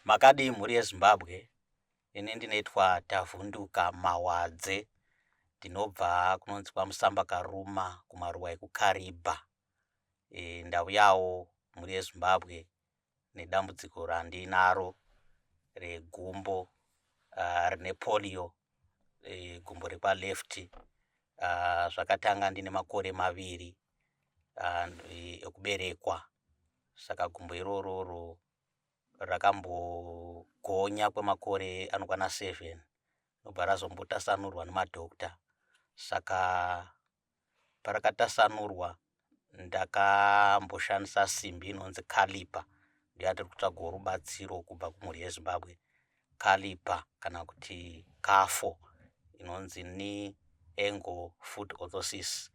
Makadi mhuri yeZimbabwe, ine ndinoitwa Tavhunduka Mawadze, ndinobva kunonzi kwaMusamba Karuma kumaruwa ekuKaribha. Ndauyawo mhuri yeZimbabwe nedambudziko randinaro regumbo rine polio, gumbo repaleft. Zvakatanga ndine makore 2 ekuberekwa. Saka gumbo iroro rakambogonya kwemakore anokwana 7 ndobva razombotasanurwa nemadhokta. Saka parakatasanurwa ndakamboshandisa simbi inonzi kalipa, ndiyandiri kutsvagawo rubatsiro kubva kumhuri yeZimbabwe. Kalipa kana kuti kafo inonzi knee ankle foot orthosis.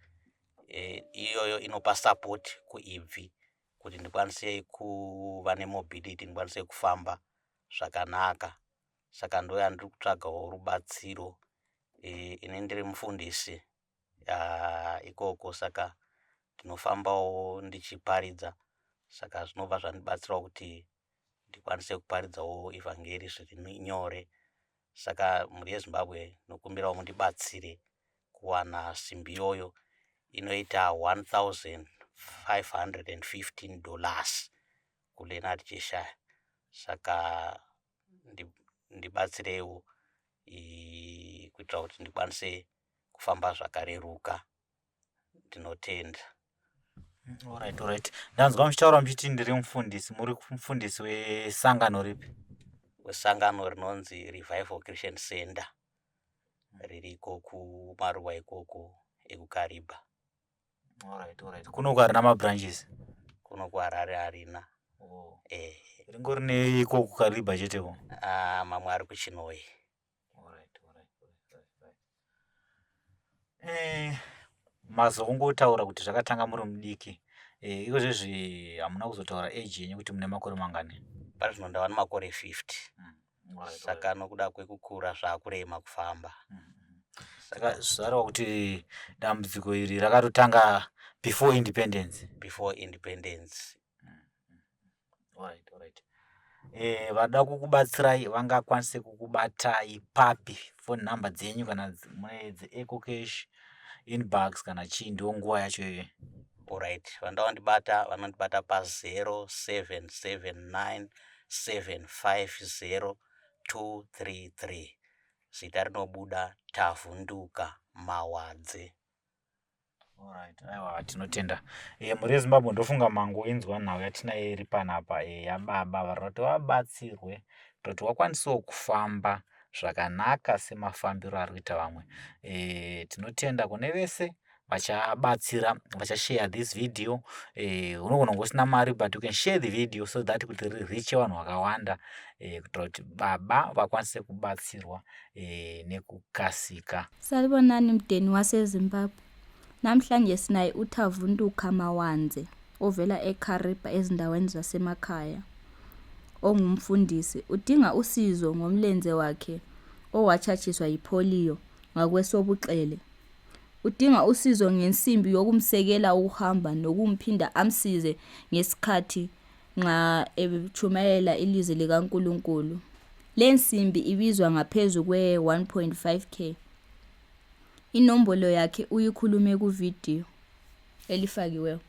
Iyoyo inopa support kuibvi kuti ndikwanise kuva nemobility, ndikwanise kufamba zvakanaka. Saka ndoya ndiri kutsvagawo rubatsiro. Ine ndiri mufundisi ikoko, saka ndinofambawo ndichiparidza. Saka zvinobva zvandibatsirawo kuti ndikwanise kuparidzawo ivhangeri zviri nyore. Saka mhuri yeZimbabwe nokumbirawo mundibatsire kuwana simbi iyoyo. Inoita $1,515 kuLeonard Cheshire. Saka ndibatsirewo kuitira kuti ndikwanise kufamba zvakareruka. Ndinotenda. Alright. Ndanzwa muchitaura muchiti ndiri mufundisi. Muri mufundisi wesangano ripi? Wesangano rinonzi Revival Christian Center, ririko kumaruwa ikoko ekuKaribha. Alright. Kuno kwarina mabranches? Kuno kuHarare harina. Ringori neiko kuKaribha cheteko? Mamwe ari kuChinoi. Mazongotaura kuti zvakatanga muri mudiki. Iko zvezvi hamuna kuzotaura age yenyu kuti mune makore mangani? Pari zvino ndava nemakore 50. Saka nokuda kwekukura zvakurema kufamba. Saka zvareva kuti dambudziko iri rakatotanga before independence. Alright. Vada kukubatsirai vangakwanise kukubatai papi? Phone number dzenyu kana dzeEco Cash, Inbox kana chii, ndiwo nguva yacho iyoyo? Alright, vandawandibata vanondibata pa0779750233. Zita rinobuda Tavhunduka Mawadze. Alright, aiwa tinotenda. Mhuri yeZimbabwe ndofunga mango inzwa nhau yatinayo iri panapa yababa vari kuti vabatsirwe kuti vakwanisewo kufamba zvakanaka semafambiro ari kuita vamwe. Tinotenda kune vese vachabatsira, vachashare this video. Unogona ngosina mari, but you can share the video so that kuti riche vanhu vakawanda, kuitira kuti baba vakwanise kubatsirwa nekukasika. Salibonani mdeni waseZimbabwe. Namhlanje sinaye uTavhunduka Mawadze ovela eKaribha ezindaweni zasemakhaya, ongumfundisi. Udinga usizo ngomlenze wakhe owatshatshiswa yipolio ngakwesobuxele. Udinga usizo ngensimbi yokumsekela ukuhamba nokumphinda amsize ngesikhathi nxa echumayela ilizwi likaNkulunkulu. Le nsimbi ibizwa ngaphezu kwe-1.5K. Inombolo yakhe uyikhulume kuvideo elifakiweyo.